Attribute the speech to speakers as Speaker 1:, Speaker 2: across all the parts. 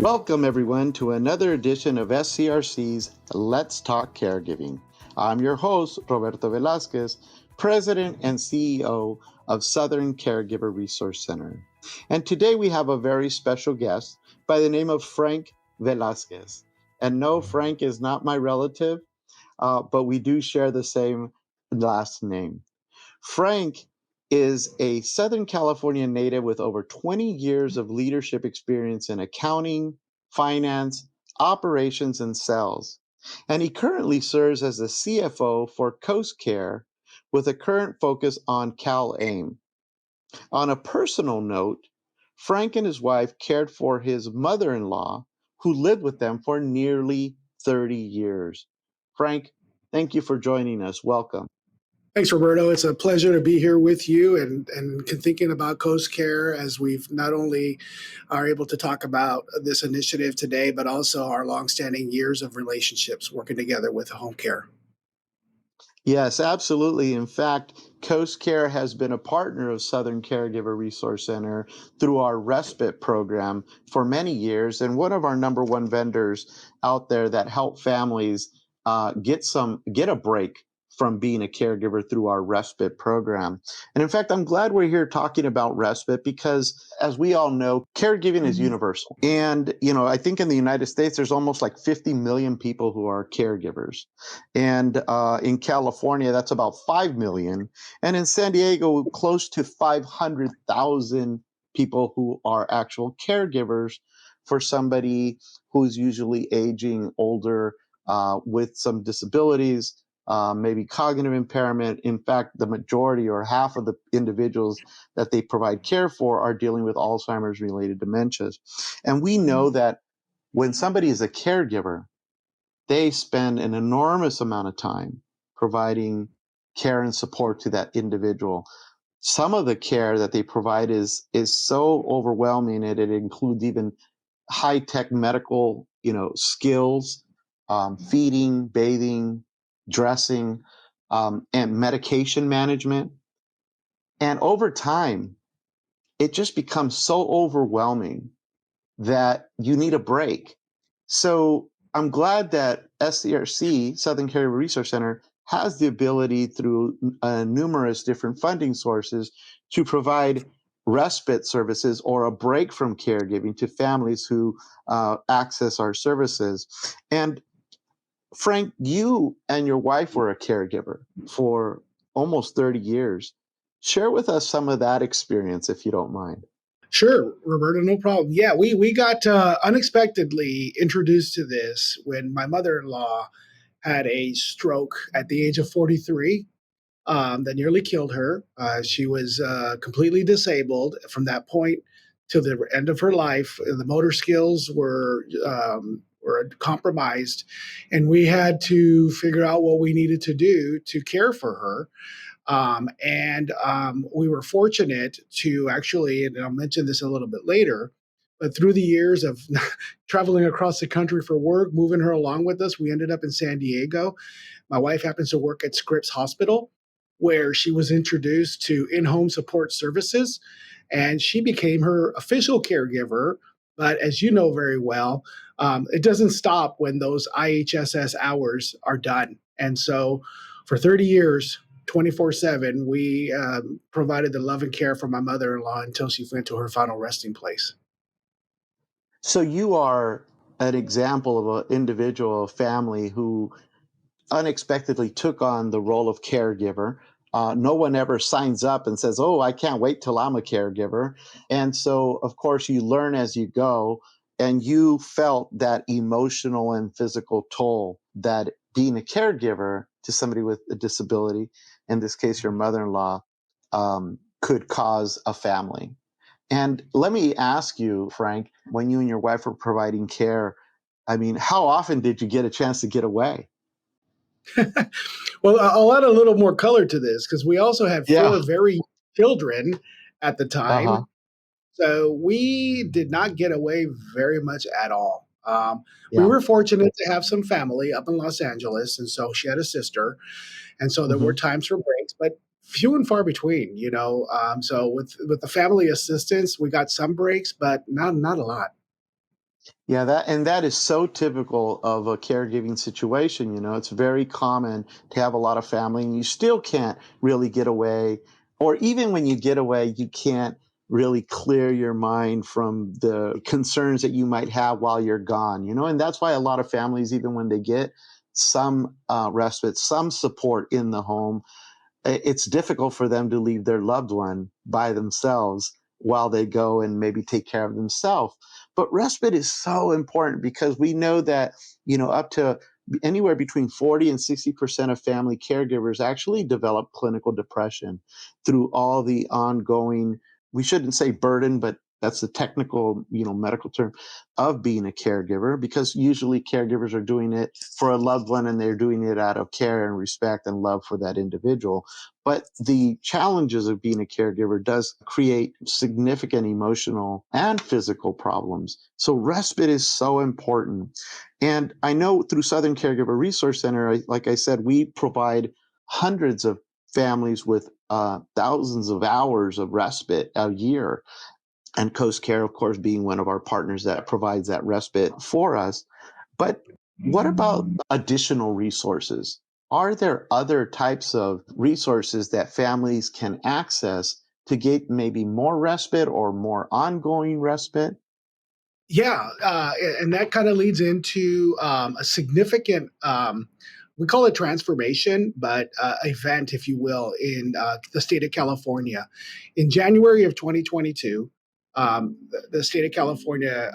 Speaker 1: Welcome, everyone, to another edition of SCRC's Let's Talk Caregiving. I'm your host, Roberto Velasquez, President and CEO of Southern Caregiver Resource Center. And today we have a very special guest by the name of Frank Velasquez. And no, Frank is not my relative, but we do share the same last name. Frank is a Southern California native with over 20 years of leadership experience in accounting, finance, operations, and sales. And he currently serves as the CFO for Coast Care with a current focus on CalAIM. On a personal note, Frank and his wife cared for his mother in law, who lived with them for nearly 30 years. Frank, thank you for joining us. Welcome.
Speaker 2: Thanks, Roberto. It's a pleasure to be here with you and thinking about Coast Care as we've not only are able to talk about this initiative today, but also our longstanding years of relationships working together with home care.
Speaker 1: Yes, absolutely. In fact, Coast Care has been a partner of Southern Caregiver Resource Center through our Respite program for many years, and one of our number one vendors out there that help families get a break from being a caregiver through our Respite program. And in fact, I'm glad we're here talking about Respite because, as we all know, caregiving is universal. And, I think in the United States, there's almost like 50 million people who are caregivers. And in California, that's about 5 million. And in San Diego, close to 500,000 people who are actual caregivers for somebody who's usually aging older with some disabilities, maybe cognitive impairment. In fact, the majority or half of the individuals that they provide care for are dealing with Alzheimer's related dementias. And we know that when somebody is a caregiver, they spend an enormous amount of time providing care and support to that individual. Some of the care that they provide is so overwhelming, and it includes even high-tech medical, skills, feeding, bathing, dressing, and medication management. And over time, it just becomes so overwhelming that you need a break. So I'm glad that SCRC, Southern Caregiver Resource Center, has the ability through numerous different funding sources to provide respite services or a break from caregiving to families who access our services. And Frank, you and your wife were a caregiver for almost 30 years. Share with us some of that experience, if you don't mind.
Speaker 2: Sure, Roberto, no problem. Yeah, we got unexpectedly introduced to this when my mother-in-law had a stroke at the age of 43 that nearly killed her. She was completely disabled from that point to the end of her life. The motor skills were compromised, and we had to figure out what we needed to do to care for her. We were fortunate to actually, and I'll mention this a little bit later, but through the years of traveling across the country for work, moving her along with us, we ended up in San Diego. My wife happens to work at Scripps Hospital, where she was introduced to in home support services, and she became her official caregiver. But as you know very well, it doesn't stop when those IHSS hours are done. And so for 30 years, 24/7, we provided the love and care for my mother in law until she went to her final resting place.
Speaker 1: So you are an example of an individual, a family who unexpectedly took on the role of caregiver. No one ever signs up and says, "Oh, I can't wait till I'm a caregiver." And so, of course, you learn as you go, and you felt that emotional and physical toll that being a caregiver to somebody with a disability, in this case, your mother-in-law, could cause a family. And let me ask you, Frank, when you and your wife were providing care, I mean, how often did you get a chance to get away?
Speaker 2: Well, I'll add a little more color to this because we also had
Speaker 1: Yeah.
Speaker 2: four very young children at the
Speaker 1: Uh-huh.
Speaker 2: time. So we did not get away very much at all. We
Speaker 1: Yeah.
Speaker 2: were fortunate to have some family up in Los Angeles, and so she had a sister, and so there were
Speaker 1: Mhm.
Speaker 2: times for breaks, but few and far between. So with the family assistance, we got some breaks, but not a lot.
Speaker 1: Yeah, that is so typical of a caregiving situation. It's very common to have a lot of family, and you still can't really get away, or even when you get away, you can't really clear your mind from the concerns that you might have while you're gone. And that's why a lot of families, even when they get some respite, some support in the home, it's difficult for them to leave their loved one by themselves while they go and maybe take care of themselves. But respite is so important because we know that, up to anywhere between 40 and 60% of family caregivers actually develop clinical depression through all the ongoing, we shouldn't say burden, but that's the technical, medical term of being a caregiver, because usually caregivers are doing it for a loved one and they're doing it out of care and respect and love for that individual. But the challenges of being a caregiver does create significant emotional and physical problems. So respite is so important. And I know through Southern Caregiver Resource Center, like I said, we provide hundreds of families with thousands of hours of respite a year. And Coast Care, of course, being one of our partners that provides that respite for us. But what about additional resources? Are there other types of resources that families can access to get maybe more respite or more ongoing respite?
Speaker 2: Yeah, and that kind of leads into a significant, we call it transformation, but event, if you will, in the state of California. In January of 2022, the state of California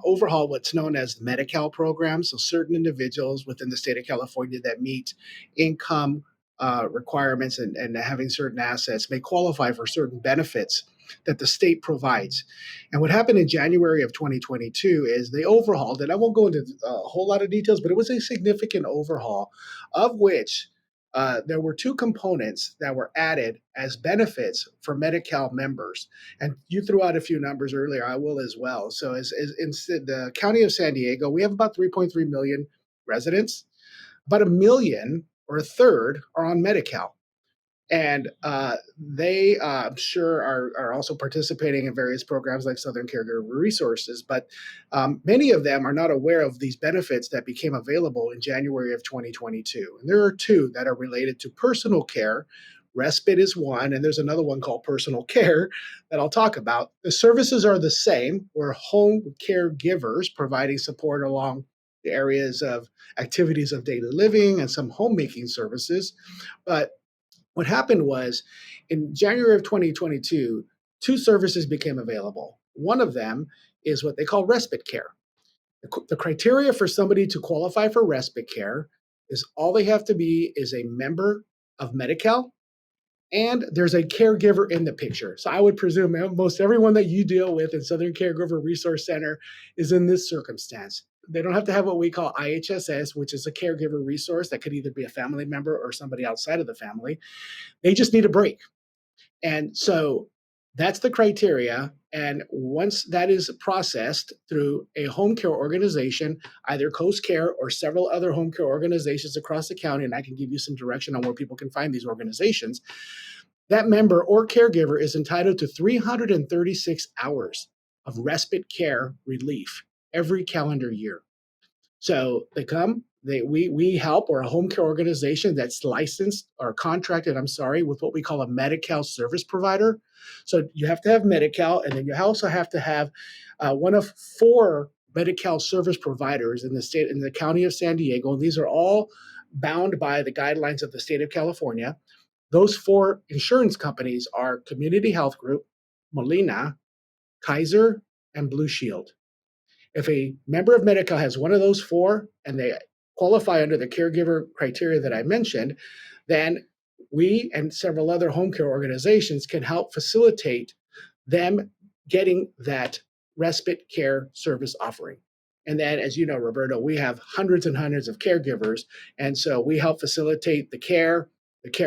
Speaker 2: overhauled what's known as the Medi-Cal program. So certain individuals within the state of California that meet income requirements and having certain assets may qualify for certain benefits that the state provides. And what happened in January of 2022 is they overhauled, and I won't go into a whole lot of details, but it was a significant overhaul, of which there were two components that were added as benefits for Medi-Cal members. And you threw out a few numbers earlier, I will as well. So as in the county of San Diego, we have about 3.3 million residents. About a million or a third are on Medi-Cal. And they, I'm sure, are also participating in various programs like Southern Caregiver Resources, but many of them are not aware of these benefits that became available in January of 2022. And there are two that are related to personal care. Respite is one, and there's another one called personal care that I'll talk about. The services are the same. We're home caregivers providing support along the areas of activities of daily living and some homemaking services. But what happened was in January of 2022, two services became available. One of them is what they call respite care. The criteria for somebody to qualify for respite care is all they have to be is a member of Medi-Cal and there's a caregiver in the picture. So I would presume most everyone that you deal with in Southern Caregiver Resource Center is in this circumstance. They don't have to have what we call IHSS, which is a caregiver resource that could either be a family member or somebody outside of the family. They just need a break. And so that's the criteria. And once that is processed through a home care organization, either Coast Care or several other home care organizations across the county, and I can give you some direction on where people can find these organizations, that member or caregiver is entitled to 336 hours of respite care relief every calendar year. So they come, we help. We're a home care organization that's licensed or contracted, I'm sorry, with what we call a Medi-Cal service provider. So you have to have Medi-Cal, and then you also have to have one of four Medi-Cal service providers in the state, in the county of San Diego. And these are all bound by the guidelines of the state of California. Those four insurance companies are Community Health Group, Molina, Kaiser, and Blue Shield. If a member of Medi-Cal has one of those four and they qualify under the caregiver criteria that I mentioned, then we and several other home care organizations can help facilitate them getting that respite care service offering. And then, as you know, Roberto, we have hundreds and hundreds of caregivers. And so we help facilitate the care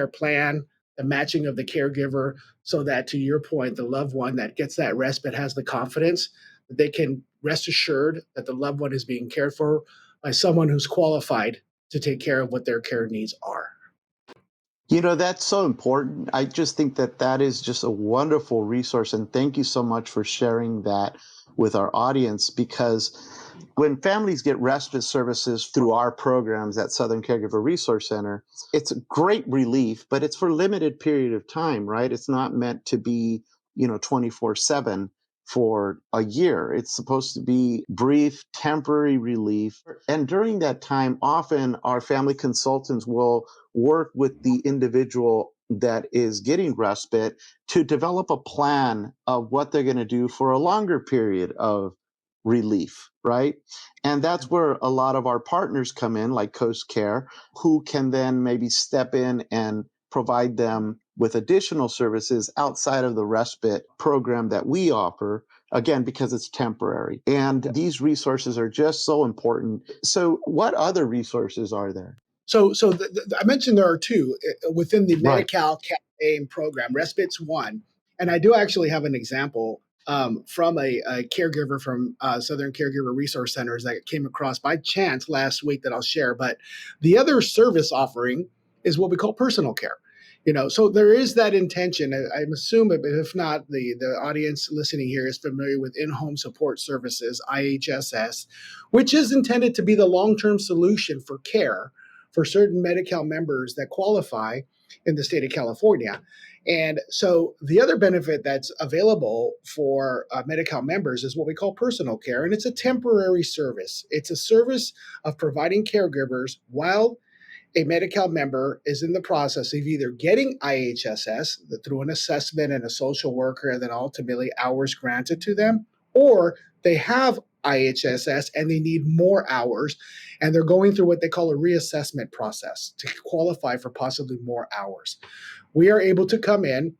Speaker 2: plan, the matching of the caregiver, so that, to your point, the loved one that gets that respite has the confidence that they can rest assured that the loved one is being cared for by someone who's qualified to take care of what their care needs are.
Speaker 1: That's so important. I just think that that is just a wonderful resource. And thank you so much for sharing that with our audience, because When families get respite services through our programs at Southern Caregiver Resource Center, it's a great relief, but it's for a limited period of time, right? It's not meant to be, 24/7 for a year. It's supposed to be brief, temporary relief. And during that time, often our family consultants will work with the individual that is getting respite to develop a plan of what they're going to do for a longer period of relief, right? And that's where a lot of our partners come in, like Coast Care, who can then maybe step in and provide them with additional services outside of the respite program that we offer, again, because it's temporary. And these resources are just so important. So, what other resources are there?
Speaker 2: I mentioned there are two within the
Speaker 1: Right.
Speaker 2: Medi-Cal AIM program. Respite's one, and I do actually have an example from a caregiver from Southern Caregiver Resource Centers that came across by chance last week that I'll share. But the other service offering is what we call personal care. So there is that intention. I'm assuming, but if not, the audience listening here is familiar with in-home support services, IHSS, which is intended to be the long-term solution for care for certain Medi-Cal members that qualify in the state of California. And so the other benefit that's available for Medi-Cal members is what we call personal care, and it's a temporary service. It's a service of providing caregivers while a Medi-Cal member is in the process of either getting IHSS through an assessment and a social worker, and then ultimately hours granted to them, or they have IHSS and they need more hours, and they're going through what they call a reassessment process to qualify for possibly more hours. We are able to come in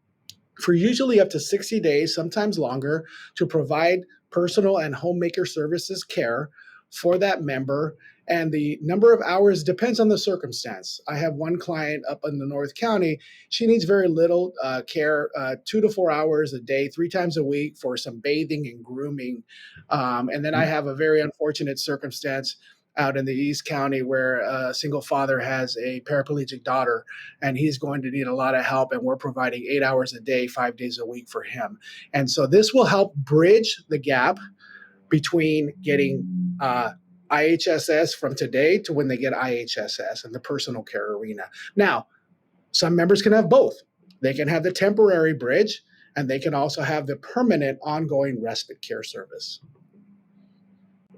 Speaker 2: for usually up to 60 days, sometimes longer, to provide personal and homemaker services care for that member. And the number of hours depends on the circumstance. I have one client up in the North County. She needs very little care, 2 to 4 hours a day, 3 times a week for some bathing and grooming. And then I have a very unfortunate circumstance out in the East County where a single father has a paraplegic daughter, and he's going to need a lot of help, and we're providing 8 hours a day, 5 days a week for him. And so this will help bridge the gap between getting IHSS from today to when they get IHSS in the personal care arena. Now, some members can have both. They can have the temporary bridge, and they can also have the permanent ongoing respite care service.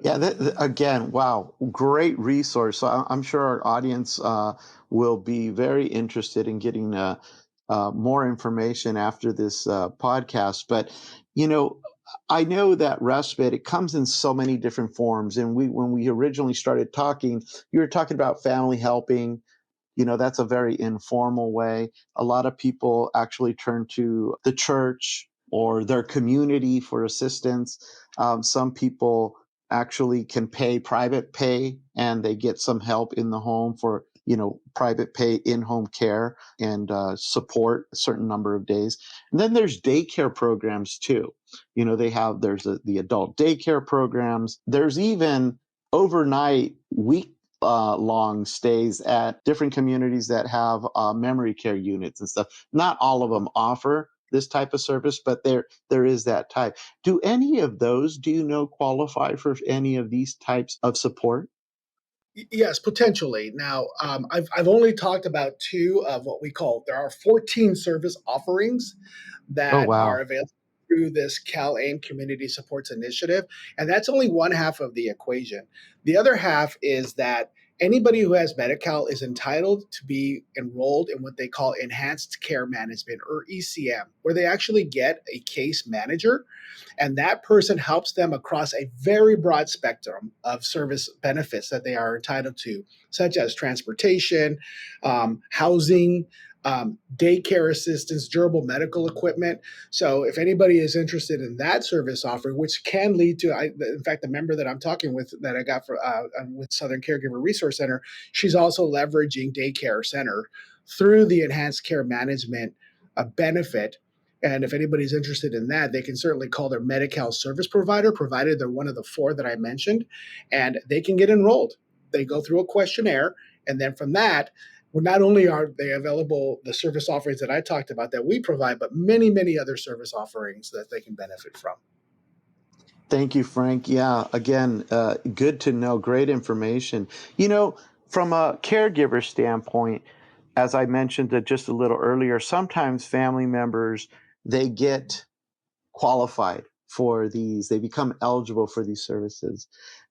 Speaker 1: Yeah, again, wow, great resource. So I'm sure our audience will be very interested in getting more information after this podcast. But, you know, I know that respite, it comes in so many different forms. And when we originally started talking, you were talking about family helping. That's a very informal way. A lot of people actually turn to the church or their community for assistance. Some people actually can pay private pay and they get some help in the home for private pay in-home care and support a certain number of days. And then there's daycare programs too. There's the adult daycare programs. There's even overnight week long stays at different communities that have memory care units and stuff. Not all of them offer this type of service, but there is that type. Do any of those, do you know, qualify for any of these types of support?
Speaker 2: Yes, potentially. Now, I've only talked about two of what we call, there are 14 service offerings
Speaker 1: Oh,
Speaker 2: that are
Speaker 1: wow.
Speaker 2: available through this CalAIM Community Supports Initiative. And that's only one half of the equation. The other half is that anybody who has Medi-Cal is entitled to be enrolled in what they call Enhanced Care Management, or ECM, where they actually get a case manager, and that person helps them across a very broad spectrum of service benefits that they are entitled to, such as transportation, housing, daycare assistance, durable medical equipment. So if anybody is interested in that service offering, which can lead to, in fact, the member that I'm talking with that I got with Southern Caregiver Resource Center, she's also leveraging daycare center through the enhanced care management benefit. And if anybody's interested in that, they can certainly call their Medi-Cal service provider, provided they're one of the four that I mentioned, and they can get enrolled. They go through a questionnaire, and then from that, well, not only are they available, the service offerings that I talked about that we provide, but many, many other service offerings that they can benefit from.
Speaker 1: Thank you, Frank. Yeah, again, good to know. Great information. You know, from a caregiver standpoint, as I mentioned just a little earlier, sometimes family members they get qualified for these, they become eligible for these services,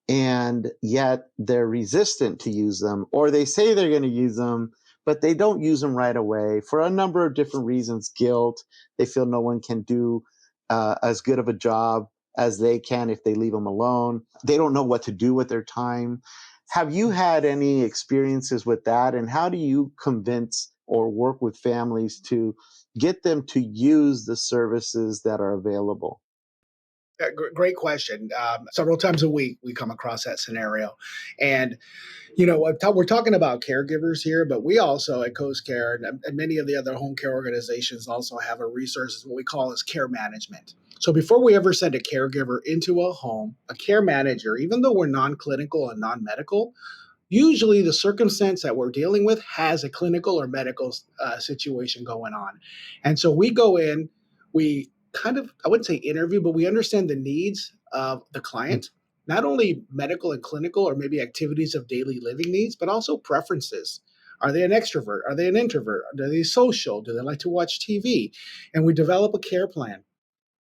Speaker 1: and yet they're resistant to use them, or they say they're going to use them, but they don't use them right away for a number of different reasons. Guilt, they feel no one can do as good of a job as they can if they leave them alone. They don't know what to do with their time. Have you had any experiences with that? And how do you convince or work with families to get them to use the services that are available?
Speaker 2: Great question. Several times a week, we come across that scenario. And we're talking about caregivers here, but we also at Coast Care and many of the other home care organizations also have a resource, what we call as care management. So before we ever send a caregiver into a home, a care manager, even though we're non-clinical and non-medical, usually the circumstance that we're dealing with has a clinical or medical situation going on. And so we go in, we kind of, I wouldn't say interview, but we understand the needs of the client, not only medical and clinical or maybe activities of daily living needs, but also preferences. Are they an extrovert? Are they an introvert? Are they social? Do they like to watch TV? And we develop a care plan.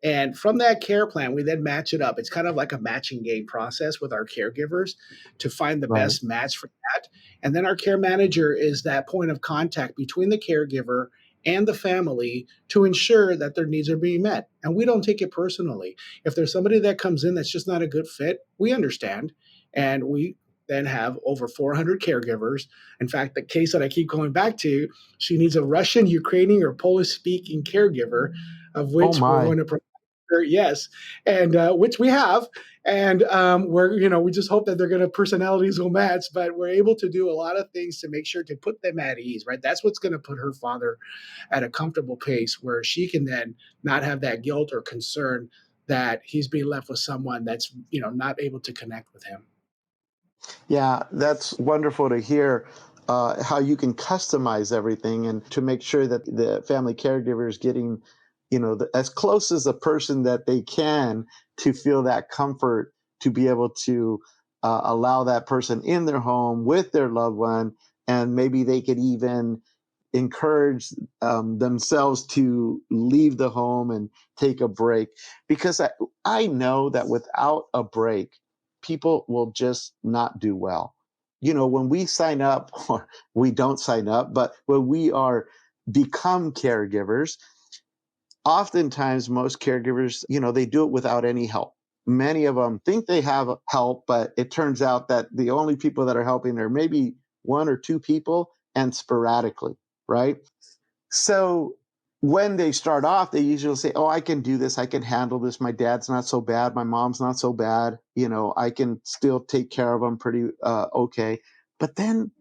Speaker 2: And from that care plan, we then match it up. It's kind of like a matching game process with our caregivers to find the
Speaker 1: Right.
Speaker 2: best match for that. And then our care manager is that point of contact between the caregiver and the family to ensure that their needs are being met. And we don't take it personally. If there's somebody that comes in that's just not a good fit, we understand. And we then have over 400 caregivers. In fact, the case that I keep going back to, she needs a Russian, Ukrainian, or Polish speaking caregiver, of
Speaker 1: Oh
Speaker 2: which we're
Speaker 1: my.
Speaker 2: going to yes, and which we have, and we just hope that their personalities will match. But we're able to do a lot of things to make sure to put them at ease. Right, that's what's going to put her father at a comfortable pace where she can then not have that guilt or concern that he's being left with someone that's not able to connect with him.
Speaker 1: Yeah, that's wonderful to hear how you can customize everything and to make sure that the family caregiver is getting, as close as a person that they can to feel that comfort to be able to allow that person in their home with their loved one. And maybe they could even encourage themselves to leave the home and take a break. Because I know that without a break, people will just not do well. When we sign up, or we don't sign up, but when we are become caregivers, oftentimes most caregivers, they do it without any help. Many of them think they have help, but it turns out that the only people that are helping are maybe one or two people, and sporadically, right? So when they start off, they usually say, "Oh, I can do this. I can handle this. My dad's not so bad. My mom's not so bad. I can still take care of them pretty okay." But then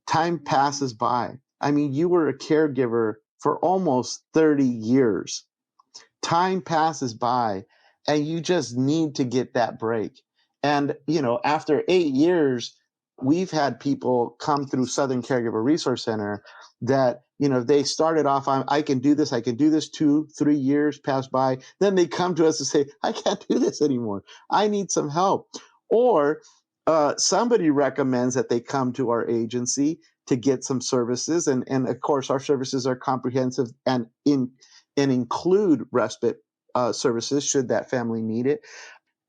Speaker 1: time passes by. I mean, you were a caregiver for almost 30 years. Time passes by, and you just need to get that break. And after 8 years, we've had people come through Southern Caregiver Resource Center that they started off on, I can do this, I can do this. 2 3 years pass by, then they come to us and say, I can't do this anymore, I need some help. Or somebody recommends that they come to our agency to get some services, and of course our services are comprehensive and include respite services should that family need it.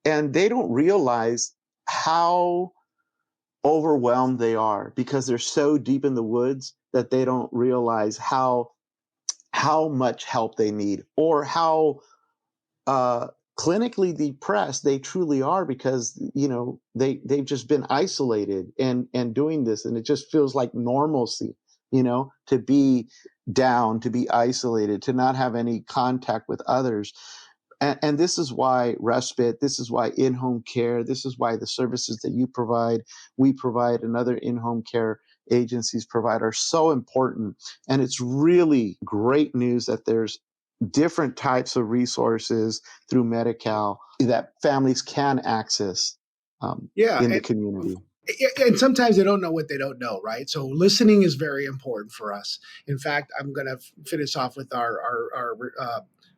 Speaker 1: And they don't realize how overwhelmed they are because they're so deep in the woods that they don't realize how much help they need, or how uh, clinically depressed they truly are, because they've just been isolated and doing this, and it just feels like normalcy, to be down, to be isolated, to not have any contact with others. And this is why respite, this is why in-home care, this is why the services that you provide, we provide, and other in-home care agencies provide are so important. And it's really great news that there's different types of resources through Medi-Cal that families can access
Speaker 2: Yeah,
Speaker 1: in the community.
Speaker 2: and sometimes they don't know what they don't know, right? So listening is very important for us. In fact, I'm going to finish off with our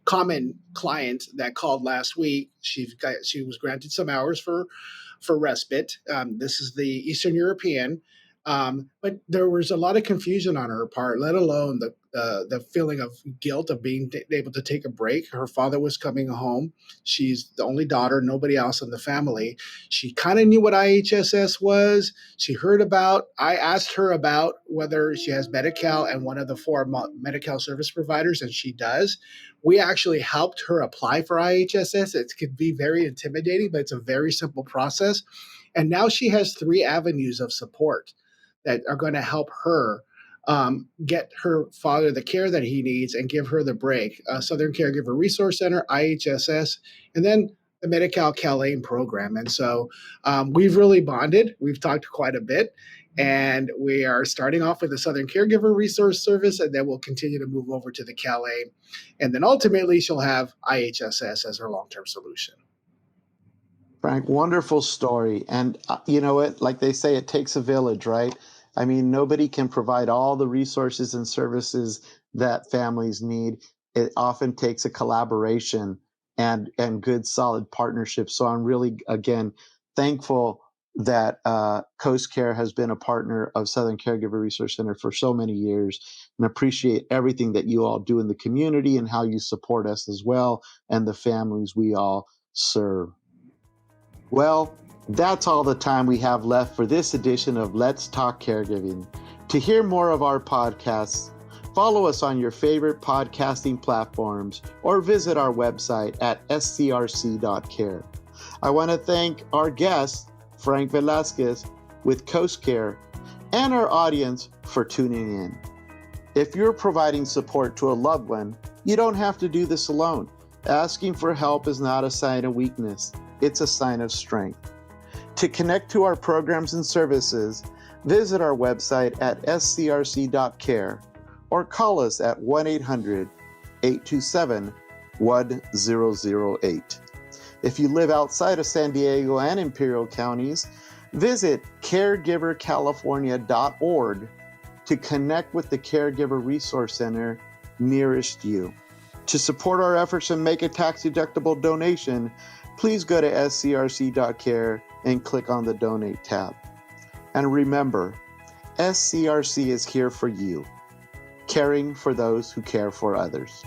Speaker 2: common client that called last week. She was granted some hours for respite. This is the Eastern European, but there was a lot of confusion on her part. Let alone the feeling of guilt of being able to take a break. Her father was coming home. She's the only daughter, nobody else in the family. She kind of knew what IHSS was. She heard about. I asked her about whether she has Medi-Cal and one of the four Medi-Cal service providers, and she does. We actually helped her apply for IHSS. It could be very intimidating, but it's a very simple process. And now she has three avenues of support that are going to help her get her father the care that he needs and give her the break. Southern Caregiver Resource Center, IHSS, and then the Medi-Cal CalAIM program. And so we've really bonded. We've talked quite a bit. And we are starting off with the Southern Caregiver Resource Service, and then we'll continue to move over to the CalAIM. And then ultimately, she'll have IHSS as her long-term solution.
Speaker 1: Frank, wonderful story. And you know what? Like they say, it takes a village, right? I mean, nobody can provide all the resources and services that families need. It often takes a collaboration and good, solid partnership. So I'm really, again, thankful that Coast Care has been a partner of Southern Caregiver Resource Center for so many years, and appreciate everything that you all do in the community and how you support us as well and the families we all serve. Well, that's all the time we have left for this edition of Let's Talk Caregiving. To hear more of our podcasts, follow us on your favorite podcasting platforms or visit our website at scrc.care. I want to thank our guest, Frank Velasquez with Coast Care, and our audience for tuning in. If you're providing support to a loved one, you don't have to do this alone. Asking for help is not a sign of weakness. It's a sign of strength. To connect to our programs and services, visit our website at scrc.care or call us at 1-800-827-1008. If you live outside of San Diego and Imperial counties, visit caregivercalifornia.org to connect with the Caregiver Resource Center nearest you. To support our efforts and make a tax-deductible donation, please go to scrc.care and click on the Donate tab. And remember, SCRC is here for you, caring for those who care for others.